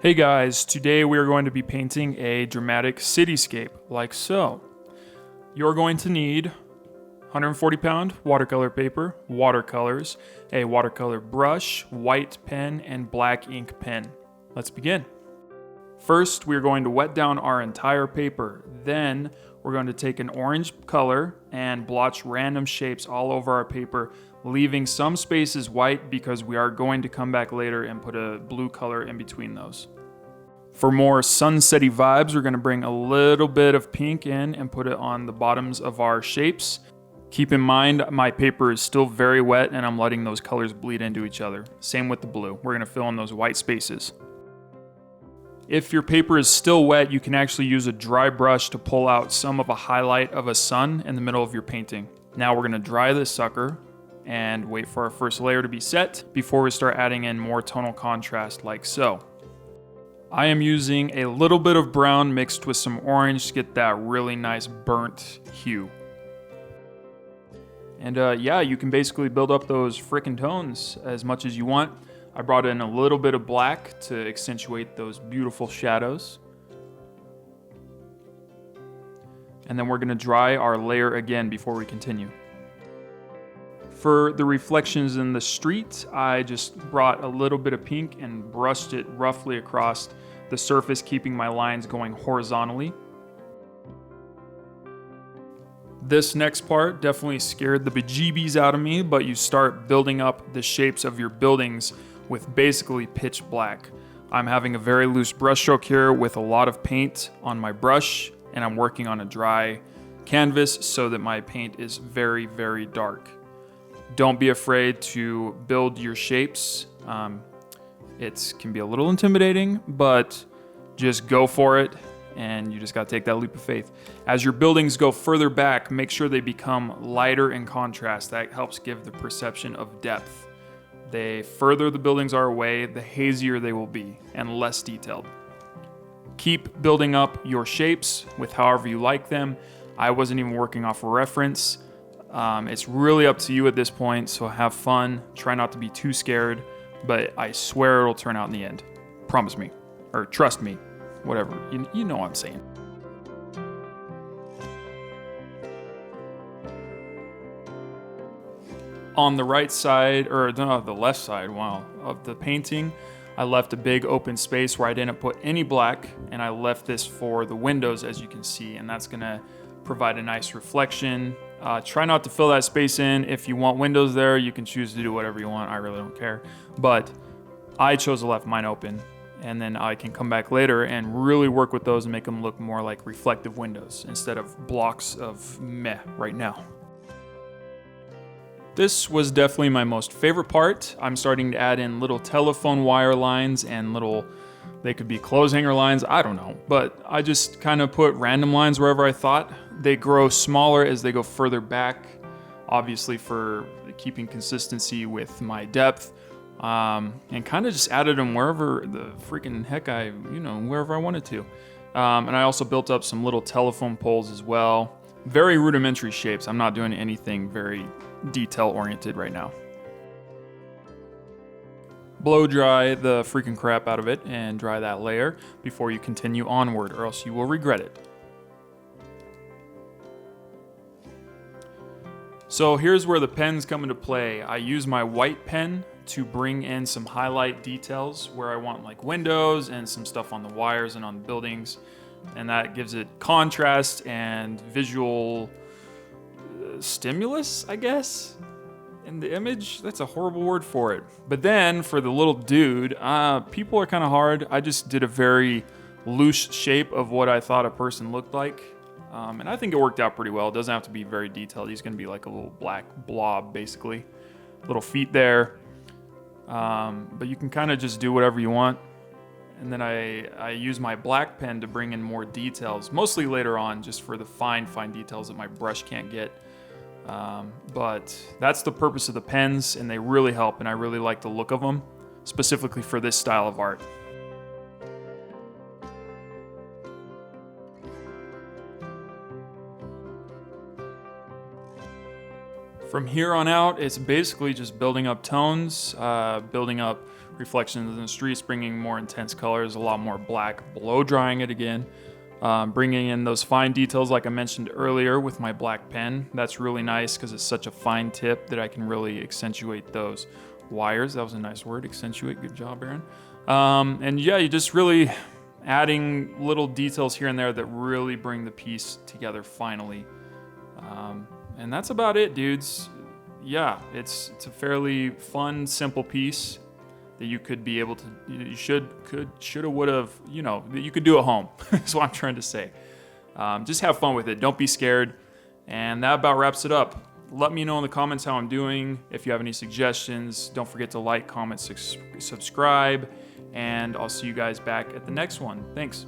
Hey guys, today we are going to be painting a dramatic cityscape, like so. You're going to need 140 pound watercolor paper, watercolors, a watercolor brush, white pen, and black ink pen. Let's begin. First, we're going to wet down our entire paper. Then, we're going to take an orange color and blotch random shapes all over our paper, leaving some spaces white because we are going to come back later and put a blue color in between those. For more sunsetty vibes, we're going to bring a little bit of pink in and put it on the bottoms of our shapes. Keep in mind, my paper is still very wet and I'm letting those colors bleed into each other. Same with the blue. We're going to fill in those white spaces. If your paper is still wet, you can actually use a dry brush to pull out some of a highlight of a sun in the middle of your painting. Now we're going to dry this sucker and wait for our first layer to be set before we start adding in more tonal contrast like so. I am using a little bit of brown mixed with some orange to get that really nice burnt hue. And yeah, you can basically build up those frickin' tones as much as you want. I brought in a little bit of black to accentuate those beautiful shadows. And then we're gonna dry our layer again before we continue. For the reflections in the street, I just brought a little bit of pink and brushed it roughly across the surface, keeping my lines going horizontally. This next part definitely scared the bejeebies out of me, but you start building up the shapes of your buildings with basically pitch black. I'm having a very loose brush stroke here with a lot of paint on my brush, and I'm working on a dry canvas so that my paint is very, very dark. Don't be afraid to build your shapes. It can be a little intimidating, but just go for it, and you just gotta take that leap of faith. As your buildings go further back, make sure they become lighter in contrast. That helps give the perception of depth. The further the buildings are away, the hazier they will be and less detailed. Keep building up your shapes with however you like them. I wasn't even working off a reference. It's really up to you at this point, so have fun. Try not to be too scared, but I swear it'll turn out in the end. Promise me, or trust me, whatever. You know what I'm saying. On the right side, or no, the left side, wow, of the painting, I left a big open space where I didn't put any black, and I left this for the windows, as you can see, and that's gonna provide a nice reflection. Try not to fill that space in. If you want windows there, you can choose to do whatever you want. I really don't care. But I chose to left mine open, and then I can come back later and really work with those and make them look more like reflective windows instead of blocks of meh right now. This was definitely my most favorite part. I'm starting to add in little telephone wire lines and they could be clothes hanger lines, I don't know. But I just kind of put random lines wherever I thought. They grow smaller as they go further back, obviously for keeping consistency with my depth. And kind of just added them wherever the freaking heck wherever I wanted to. And I also built up some little telephone poles as well. Very rudimentary shapes. I'm not doing anything very detail-oriented right now. Blow dry the freaking crap out of it and dry that layer before you continue onward, or else you will regret it. So here's where the pens come into play. I use my white pen to bring in some highlight details where I want like windows and some stuff on the wires and on the buildings. And that gives it contrast and visual stimulus, I guess, in the image. That's a horrible word for it. But then for the little dude, people are kind of hard. I just did a very loose shape of what I thought a person looked like. And I think it worked out pretty well. It doesn't have to be very detailed. He's going to be like a little black blob, basically. Little feet there. But you can kind of just do whatever you want. And then I use my black pen to bring in more details, mostly later on, just for the fine details that my brush can't get. But that's the purpose of the pens, and they really help, and I really like the look of them, specifically for this style of art. From here on out, it's basically just building up tones, building up reflections in the streets, bringing more intense colors, a lot more black, blow drying it again. Bringing in those fine details like I mentioned earlier with my black pen. That's really nice because it's such a fine tip that I can really accentuate those wires. That was a nice word, accentuate. Good job, Aaron. And yeah, you just really adding little details here and there that really bring the piece together finally. And that's about it, dudes. Yeah, it's a fairly fun, simple piece that you could be able to, you shoulda, woulda, you know, that you could do at home. That's what I'm trying to say. Just have fun with it. Don't be scared. And that about wraps it up. Let me know in the comments how I'm doing. If you have any suggestions, don't forget to like, comment, subscribe, and I'll see you guys back at the next one. Thanks.